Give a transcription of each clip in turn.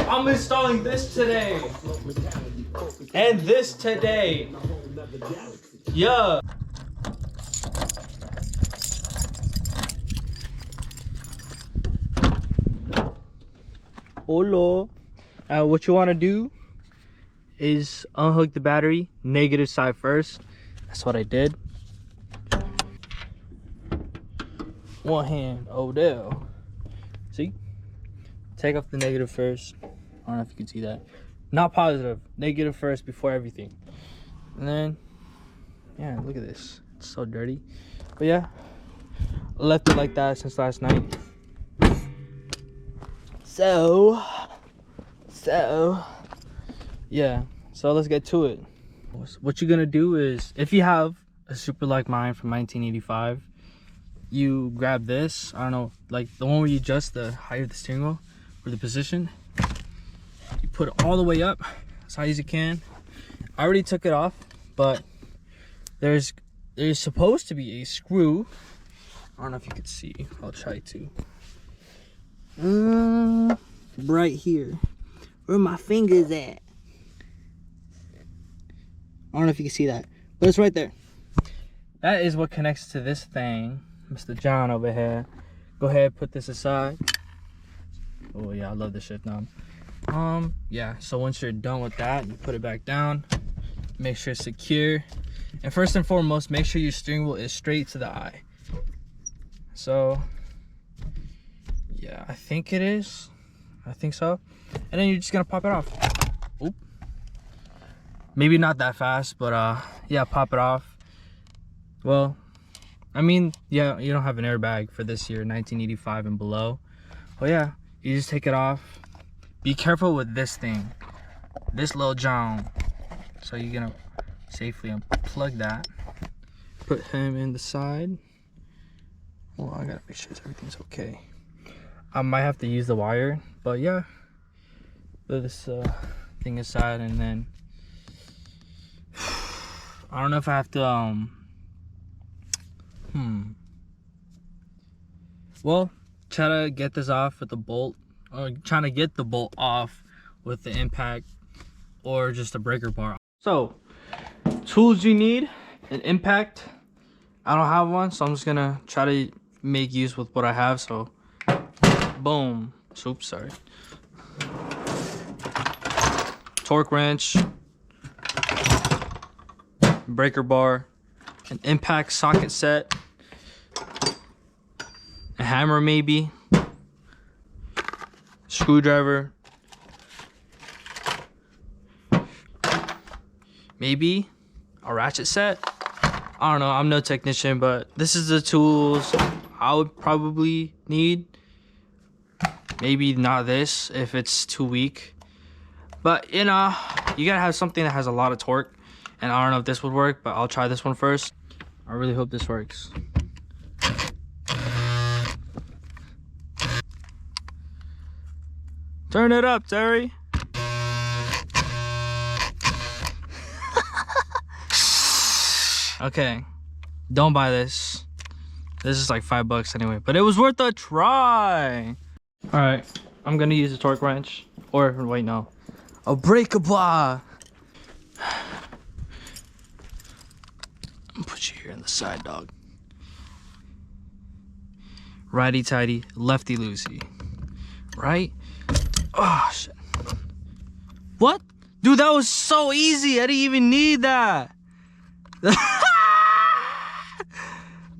I'm installing this today. And this today. Yeah. Hello. What you want to do is unhook the battery, negative side first. That's what I did. One hand, Odell. See? Take off the negative first. I don't know if you can see that. Not positive, negative first before everything. And then, yeah, look at this. It's so dirty. But yeah, I left it like that since last night. So yeah, so let's get to it. What you're gonna do is, if you have a Supra like mine from 1985, you grab this, I don't know, like the one where you adjust the height of the steering wheel or the position. You put it all the way up as high as you can. I already took it off, but there's supposed to be a screw. I don't know if you can see. I'll try to. Right here. Where my fingers at? I don't know if you can see that, but it's right there. That is what connects to this thing. Mr. John over here. Go ahead, put this aside. Oh yeah, I love this shift knob. Yeah, so once you're done with that, you put it back down. Make sure it's secure. And first and foremost, make sure your steering wheel is straight to the eye. So, yeah, I think it is. I think so. And then you're just gonna pop it off. Oop. Maybe not that fast, but yeah, pop it off. Well, I mean, yeah, you don't have an airbag for this year, 1985 and below. Well, yeah, you just take it off. Be careful with this thing, this little John. So you're gonna safely unplug that. Put him in the side. Well, I gotta make sure everything's okay. I might have to use the wire, but yeah, put this thing aside, and then I don't know if I have to well, try to get this off with the bolt, or trying to get the bolt off with the impact or just a breaker bar. So, tools you need: an impact. I don't have one, so I'm just gonna try to make use with what I have. So, boom. Oops, sorry. Torque wrench, breaker bar, an impact socket set, a hammer maybe, screwdriver, maybe a ratchet set. I don't know, I'm no technician, but this is the tools I would probably need. Maybe not this if it's too weak, but you know, you gotta have something that has a lot of torque. And I don't know if this would work, but I'll try this one first. I really hope this works. Turn it up, Terry. Okay, don't buy this. This is like $5 anyway, but it was worth a try. All right, I'm gonna use a torque wrench, or wait, no, a breaker bar. Put you here in the side, dog. Righty tighty, lefty loosey. Right? Oh shit. What? Dude, that was so easy. I didn't even need that.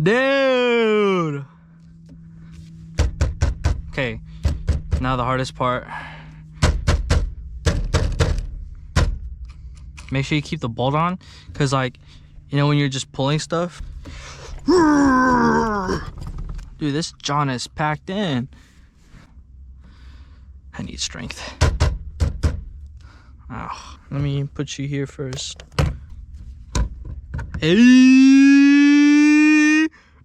Dude. Okay, now the hardest part. Make sure you keep the bolt on, because like, you know, when you're just pulling stuff. Dude, this John is packed in. I need strength. Oh, let me put you here first. Hey,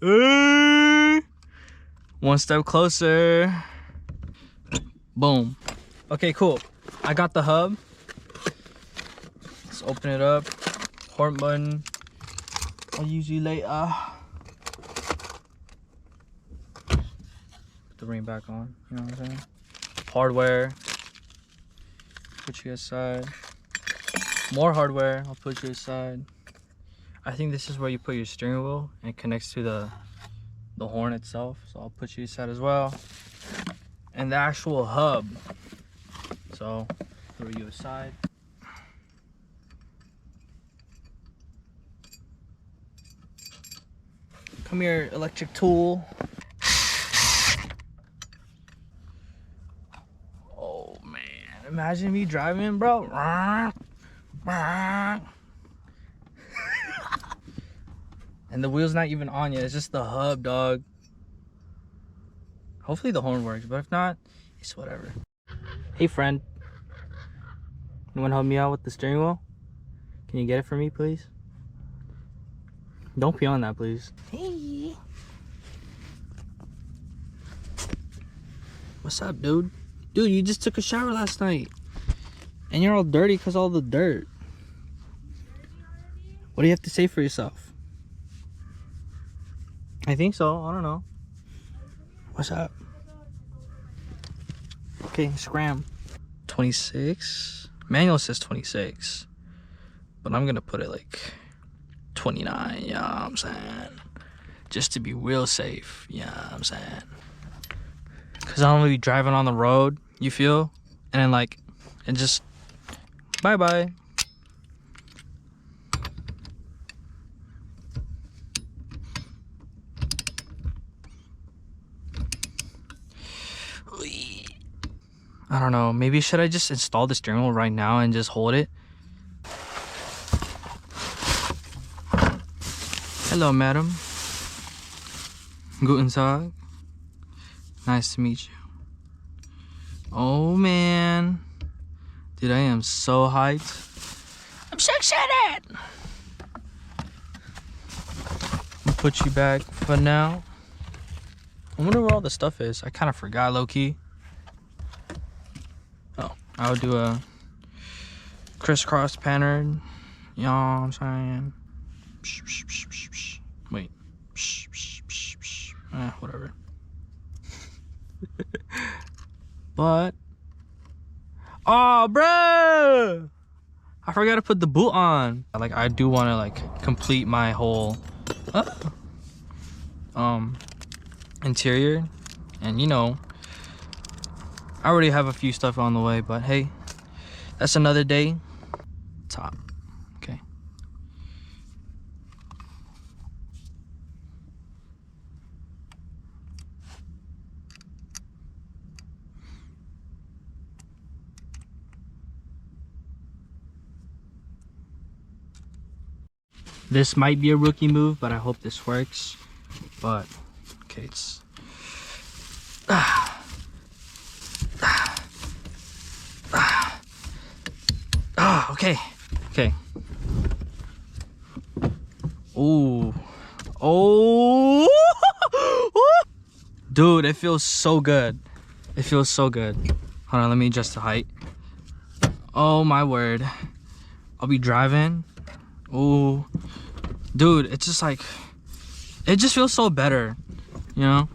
hey. One step closer. Boom. Okay, cool. I got the hub. Let's open it up. Horn button. I'll use you later. Put the ring back on. You know what I'm saying? Hardware. Put you aside. More hardware. I'll put you aside. I think this is where you put your steering wheel and it connects to the horn itself. So I'll put you aside as well. And the actual hub. So throw you aside. Come here, electric tool. Oh man, imagine me driving, bro. And the wheel's not even on yet, it's just the hub, dog. Hopefully the horn works, but if not, it's whatever. Hey friend, you wanna help me out with the steering wheel? Can you get it for me, please? Don't pee on that, please. Hey. What's up, dude? Dude, you just took a shower last night. And you're all dirty because all the dirt. What do you have to say for yourself? I think so. I don't know. What's up? Okay, scram. 26. Manual says 26. But I'm going to put it like 29. Yeah, you know what I'm saying? Just to be real safe. Yeah, you know what I'm saying? Because I don't really be driving on the road, you feel? And then like, it just, bye-bye. I don't know, maybe should I just install the steering wheel right now and just hold it? Hello, madam. Guten Tag. Nice to meet you. Oh man. Dude, I am so hyped. I'm so excited. I'll put you back for now. I wonder where all the stuff is. I kind of forgot, low-key. Oh, I would do a crisscross pattern. You know what I'm saying? Wait. Whatever. But oh, bro, I forgot to put the boot on. Like, I do want to like complete my whole interior, and you know, I already have a few stuff on the way, but hey, that's another day. Top. Okay. This might be a rookie move, but I hope this works. But okay, it's okay. Okay. Ooh. Oh. Dude, it feels so good. It feels so good. Hold on, let me adjust the height. Oh my word. I'll be driving. Ooh. Dude, it's just like, it just feels so better, you know?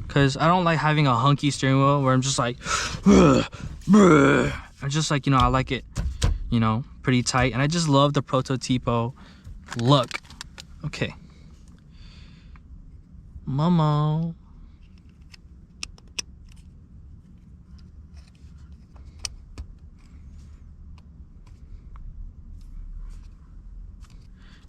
Because I don't like having a hunky steering wheel where I'm just like, I'm just like, you know, I like it, you know, pretty tight. And I just love the prototypo look. Okay. Momo.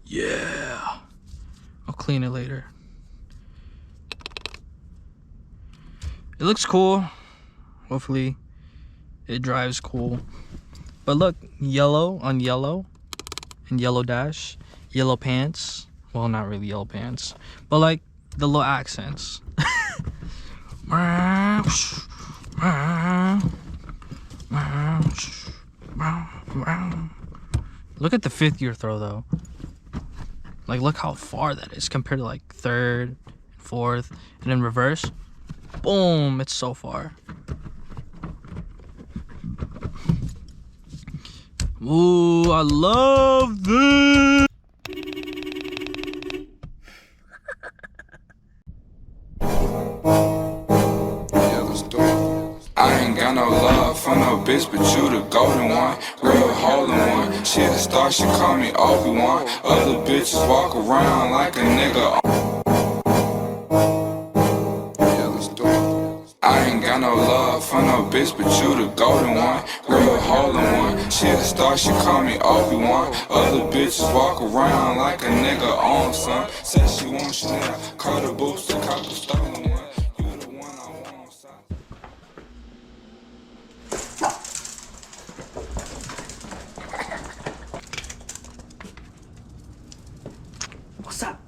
Yeah. I'll clean it later. It looks cool. Hopefully it drives cool. But look, yellow on yellow and yellow dash, yellow pants. Well, not really yellow pants, but like the little accents. Look at the 5th gear throw though. Like, look how far that is compared to like 3rd, 4th, and then reverse. Boom, it's so far. Ooh, I love this. I ain't got no love for no bitch, but you the golden one, real holding one. She a star, she call me Obi-Wan. Other bitches walk around like a nigga. I ain't got no love for no bitch, but you the golden one, real holding one. She a star, she call me Obi-Wan. Other bitches walk around like a nigga on some. Said she want Chanel, call the boots, the cop the stolen one. You the one I want, son. What's up?